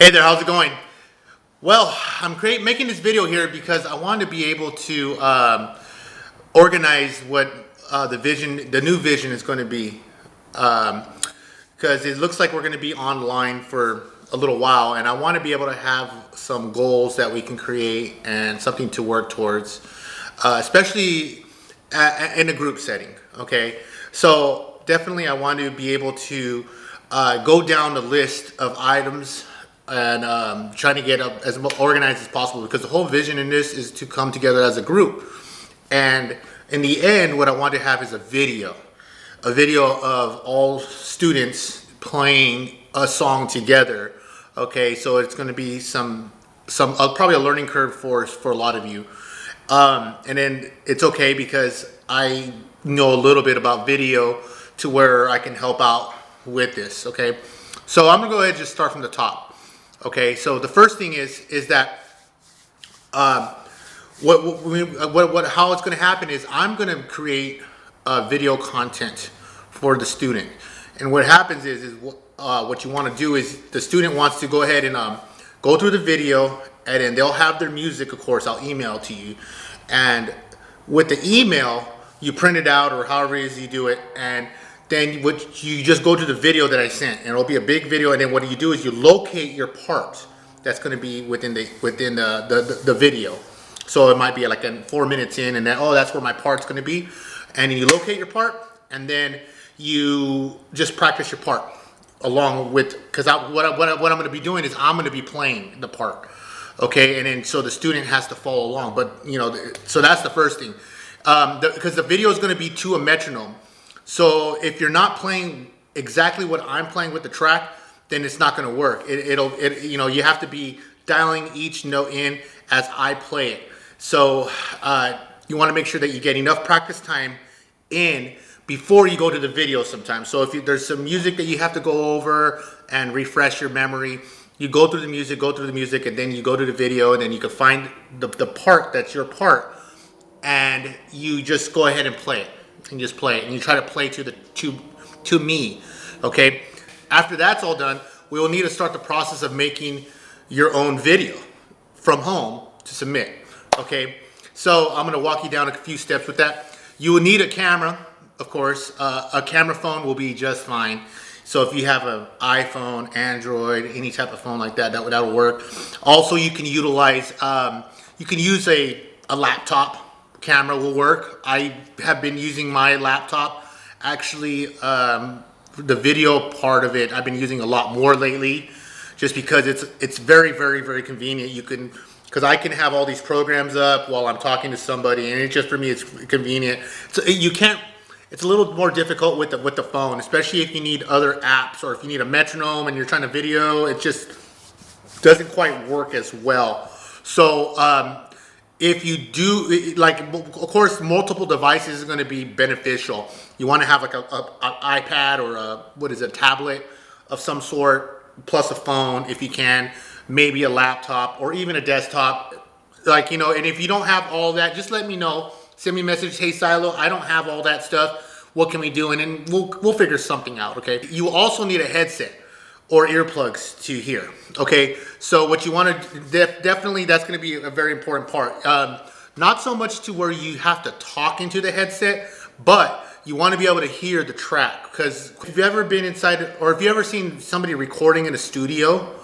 Hey there, how's it going? Well, I'm making this video here because I wanted to be able to organize what the new vision is going to be. Because it looks like we're going to be online for a little while, and I want to be able to have some goals that we can create and something to work towards, especially in a group setting. Okay, so definitely I want to be able to go down the list of items and trying to get up as organized as possible, because the whole vision in this is to come together as a group. And in the end, what I want to have is a video of all students playing a song together. Okay, so it's going to be some probably a learning curve for a lot of you, and then it's okay because I know a little bit about video to where I can help out with this. Okay, so I'm gonna go ahead and just start from the top. Okay, so the first thing is that how it's going to happen is I'm going to create video content for the student, and what happens is what you want to do is the student wants to go ahead and go through the video, and then they'll have their music. Of course, I'll email it to you, and with the email you print it out or however it is you do it, and then you just go to the video that I sent, and it'll be a big video. And then what you do is you locate your part that's going to be within the video. So it might be like 4 minutes in, and then that's where my part's going to be, and then you locate your part, and then you just practice your part along with, because what I'm going to be doing is I'm going to be playing the part. Okay, and then so the student has to follow along. But so that's the first thing, because the video is going to be to a metronome. So if you're not playing exactly what I'm playing with the track, then it's not going to work. You have to be dialing each note in as I play it. So you want to make sure that you get enough practice time in before you go to the video sometimes. So if there's some music that you have to go over and refresh your memory, you go through the music, and then you go to the video, and then you can find the part that's your part, and you just go ahead and play it. And just play it, and you try to play to me. Okay, after that's all done, we will need to start the process of making your own video from home to submit. Okay, so I'm going to walk you down a few steps with that. You will need a camera, of course. A camera phone will be just fine. So if you have an iPhone, Android, any type of phone like that, that'll work. Also, you can utilize you can use a laptop. Camera will work. I have been using my laptop. Actually, the video part of it I've been using a lot more lately, just because it's very, very, very convenient. Because I can have all these programs up while I'm talking to somebody, and for me it's convenient. So it's a little more difficult with the phone, especially if you need other apps, or if you need a metronome and you're trying to video. It just doesn't quite work as well. So if you do, of course, multiple devices is going to be beneficial. You want to have like an iPad or a tablet of some sort, plus a phone if you can, maybe a laptop or even a desktop. And if you don't have all that, just let me know. Send me a message. Hey, Silo, I don't have all that stuff. What can we do? And then we'll figure something out. Okay. You also need a headset or earplugs to hear. Okay, so what you want to definitely, that's going to be a very important part. Not so much to where you have to talk into the headset, but you want to be able to hear the track. Because if you've ever been inside, or if you've ever seen somebody recording in a studio,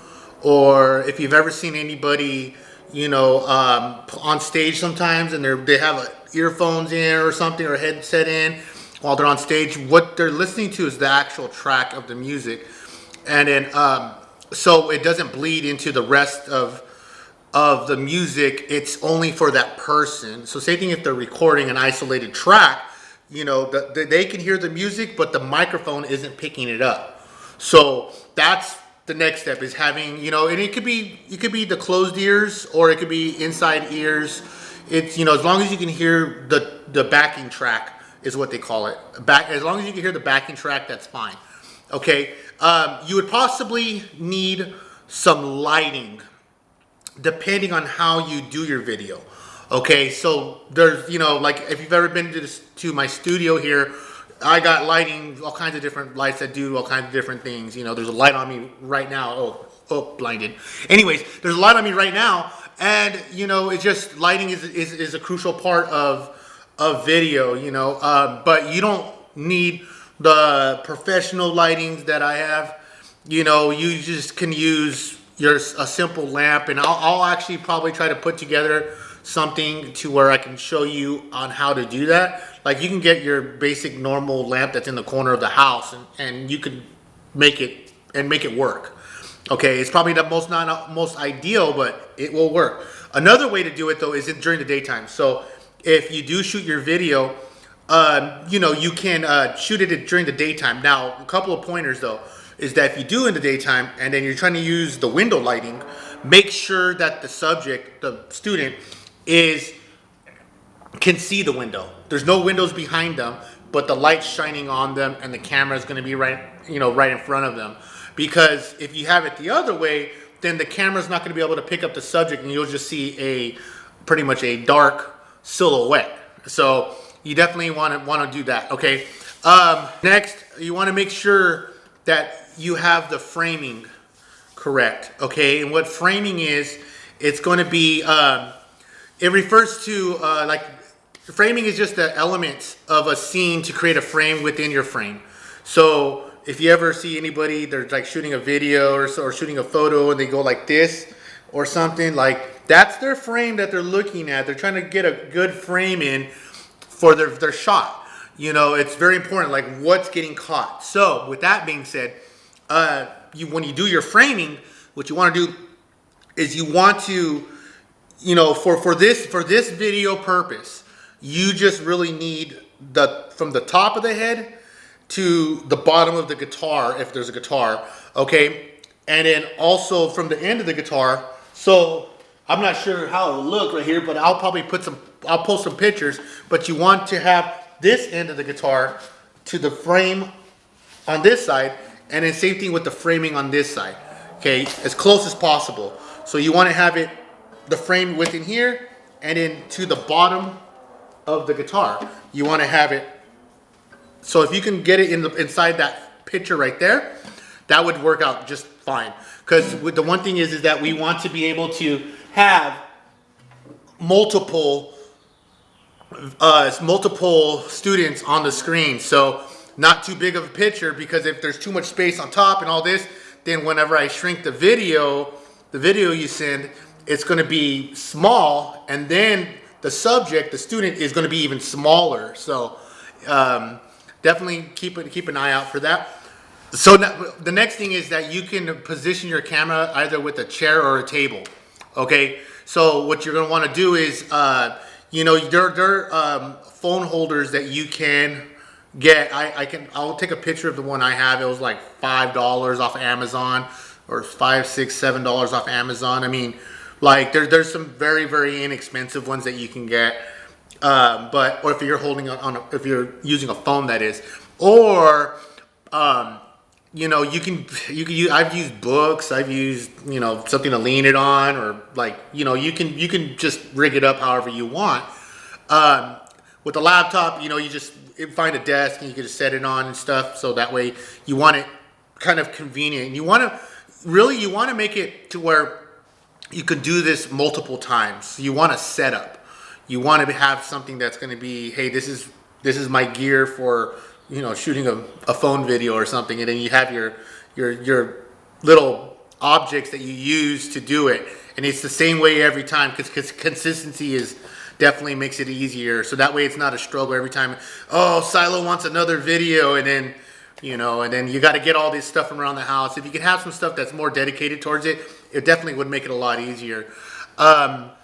or if you've ever seen anybody, on stage sometimes, and they have earphones in or something, or a headset in while they're on stage, what they're listening to is the actual track of the music. And then, so it doesn't bleed into the rest of the music. It's only for that person. So same thing if they're recording an isolated track, they can hear the music, but the microphone isn't picking it up. So that's the next step, is having, and it could be the closed ears, or it could be inside ears. It's, as long as you can hear the backing track is what they call it. As long as you can hear the backing track, that's fine. Okay, you would possibly need some lighting depending on how you do your video. Okay, so there's, if you've ever been to my studio here, I got lighting, all kinds of different lights that do all kinds of different things. There's a light on me right now. Oh, blinded. Anyways, there's a light on me right now, and you know, it's just lighting is a crucial part of video. You know, but you don't need the professional lightings that I have. You know, you just can use a simple lamp, and I'll actually probably try to put together something to where I can show you on how to do that. Like, you can get your basic normal lamp that's in the corner of the house, and you can make it work. Okay, it's probably the not most ideal, but it will work. Another way to do it though is during the daytime. So if you do shoot your video, you know, you can shoot it during the daytime. Now, a couple of pointers though is that if you do in the daytime and then you're trying to use the window lighting, make sure that the subject, the student, can see the window. There's no windows behind them, but the light's shining on them, and the camera is going to be right in front of them. Because if you have it the other way, then the camera's not going to be able to pick up the subject, and you'll just see pretty much a dark silhouette. So you definitely want to do that. Okay. Next, you want to make sure that you have the framing correct. Okay, and what framing is, it's going to be it refers to like, framing is just the elements of a scene to create a frame within your frame. So if you ever see anybody, they're like shooting a video or shooting a photo and they go like this or something, like that's their frame that they're looking at. They're trying to get a good frame in for their shot. You know, it's very important, like what's getting caught. So with that being said, when you do your framing, what you want to do is you want to, you know, for this video purpose, you just really need from the top of the head to the bottom of the guitar, if there's a guitar, okay? And then also from the end of the guitar. So I'm not sure how it'll look right here, but I'll probably I'll post some pictures, but you want to have this end of the guitar to the frame on this side, and then same thing with the framing on this side, okay? As close as possible. So you want to have the frame within here, and then to the bottom of the guitar, you want to have it. So if you can get it inside that picture right there, that would work out just fine. Because the one thing is that we want to be able to have multiple students on the screen. So not too big of a picture, because if there's too much space on top and all this, then whenever I shrink the video you send, it's going to be small, and then the subject, the student, is going to be even smaller. So definitely keep an eye out for that. So now, the next thing is that you can position your camera either with a chair or a table. Okay, so what you're going to want to do is, you know, there are phone holders that you can get. I'll take a picture of the one I have. It was like $5 off Amazon, or $5, $6, $7 off Amazon. I mean, like there's some very, very inexpensive ones that you can get. Or if you're holding if you're using a phone, that is, or you know, you can use, I've used books, I've used, you know, something to lean it on, or like, you know, you can just rig it up however you want. With the laptop, you know, you just find a desk and you can just set it on and stuff. So that way you want it kind of convenient. You want to make it to where you can do this multiple times. You want a setup. You want to have something that's going to be, hey, this is my gear for, you know, shooting a phone video or something, and then you have your little objects that you use to do it, and it's the same way every time, because consistency definitely makes it easier. So that way it's not a struggle every time. Oh, Silo wants another video, and then, you know, and then you got to get all this stuff from around the house. If you can have some stuff that's more dedicated towards it, it definitely would make it a lot easier. All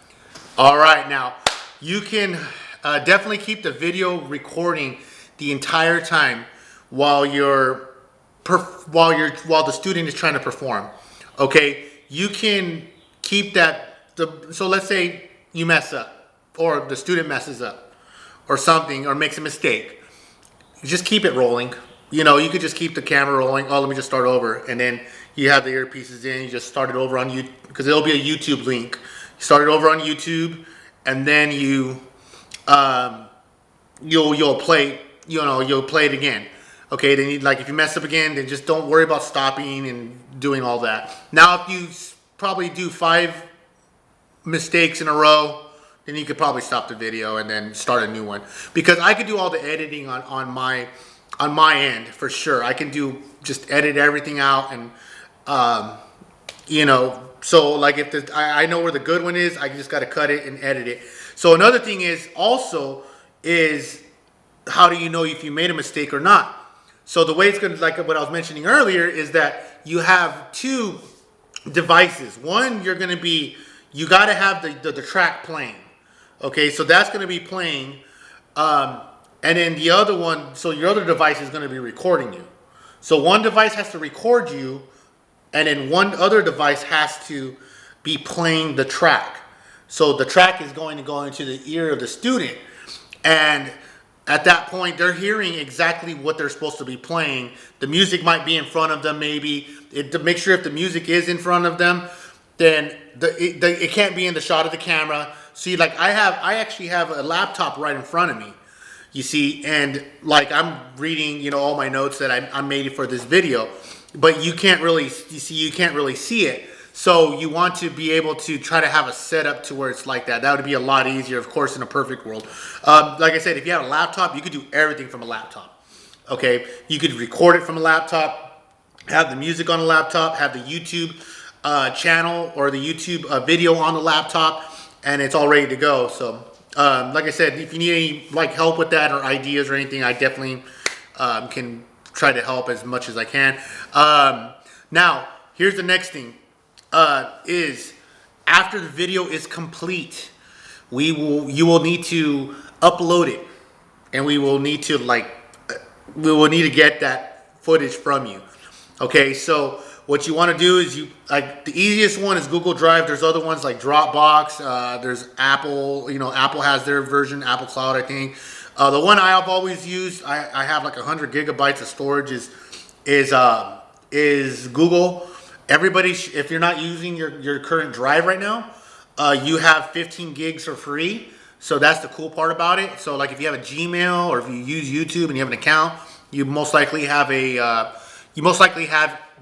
right, now you can definitely keep the video recording the entire time while the student is trying to perform. Okay, you can keep that. So let's say you mess up, or the student messes up, or something, or makes a mistake. You just keep it rolling. You know, you could just keep the camera rolling. Oh, let me just start over, and then you have the earpieces in. You just start it over on YouTube, because it'll be a YouTube link. You start it over on YouTube, and then you'll play. You know, you'll play it again. Okay, then like if you mess up again, then just don't worry about stopping and doing all that. Now, if you probably do 5 mistakes in a row, then you could probably stop the video and then start a new one. Because I could do all the editing on my end for sure. I can just edit everything out, and so like if I know where the good one is, I just got to cut it and edit it. So another thing is how do you know if you made a mistake or not? So the way it's going to, like what I was mentioning earlier, is that you have 2 devices. One, you got to have the track playing. Okay, so that's going to be playing. And then the other one, so your other device is going to be recording you. So one device has to record you, and then one other device has to be playing the track. So the track is going to go into the ear of the student. And at that point, they're hearing exactly what they're supposed to be playing. The music might be in front of them, maybe. To make sure if the music is in front of them, then it can't be in the shot of the camera. See, like I actually have a laptop right in front of me, you see, and like I'm reading, all my notes that I made for this video, but you can't really see it. So you want to be able to try to have a setup to where it's like that. That would be a lot easier, of course, in a perfect world. Like I said, if you have a laptop, you could do everything from a laptop. Okay, you could record it from a laptop, have the music on a laptop, have the YouTube channel or the YouTube video on the laptop, and it's all ready to go. So like I said, if you need any help with that or ideas or anything, I definitely can try to help as much as I can. Now, here's the next thing. Is after the video is complete, you will need to upload it, and we will need to get that footage from you. Okay, so what you want to do is the easiest one is Google Drive. There's other ones like Dropbox. There's Apple. Apple has their version, Apple Cloud, I think. The one I've always used, I have like 100 gigabytes of storage, is Google. Everybody, if you're not using your current drive right now, you have 15 gigs for free. So that's the cool part about it. So like if you have a Gmail or if you use YouTube and you have an account, you most likely have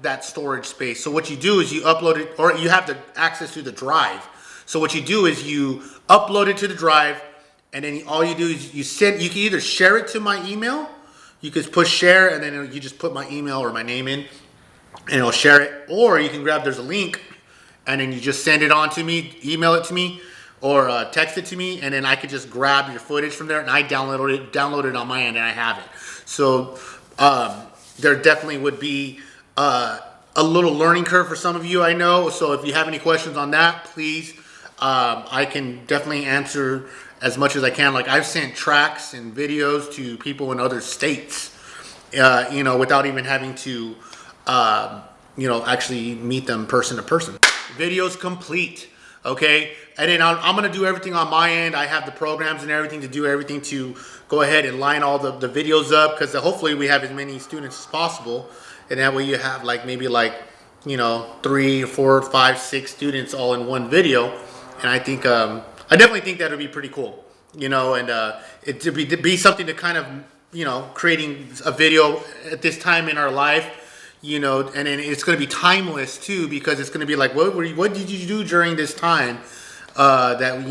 that storage space. So what you do is you upload it, or you have the access to the drive. So what you do is you upload it to the drive, and then all you do is you can either share it to my email. You could push share, and then you just put my email or my name in, and it'll share it. Or you can there's a link, and then you just send it on to me, email it to me, or text it to me, and then I could just grab your footage from there, and I download it on my end, and I have it. So there definitely would be a little learning curve for some of you, I know. So if you have any questions on that, please, I can definitely answer as much as I can. Like I've sent tracks and videos to people in other states, without even having to, actually meet them person to person. Video's complete, okay? And then I'm gonna do everything on my end. I have the programs and everything to do everything to go ahead and line all the videos up, because hopefully we have as many students as possible. And that way you have maybe 3, 4, 5, 6 students all in one video. And I think, I definitely think that would be pretty cool, and it to be something to kind of, creating a video at this time in our life, and then it's going to be timeless too, because it's going to be like, what did you do during this time that,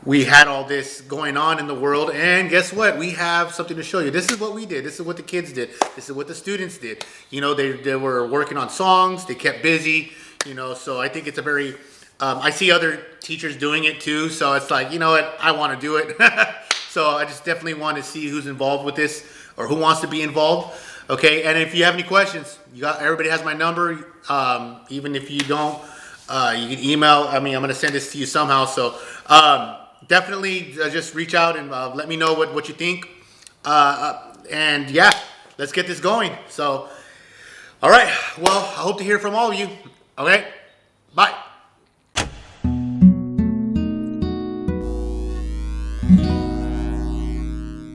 we had all this going on in the world, and guess what? We have something to show you. This is what we did. This is what the kids did. This is what the students did. They were working on songs. They kept busy, so I think it's a very, I see other teachers doing it too. So it's like, you know what? I want to do it. So I just definitely want to see who's involved with this or who wants to be involved. Okay. And if you have any questions, everybody has my number. Even if you don't, you can email. I'm going to send this to you somehow. So, definitely just reach out and let me know what you think. And yeah, let's get this going. So, all right. Well, I hope to hear from all of you. Okay. Bye.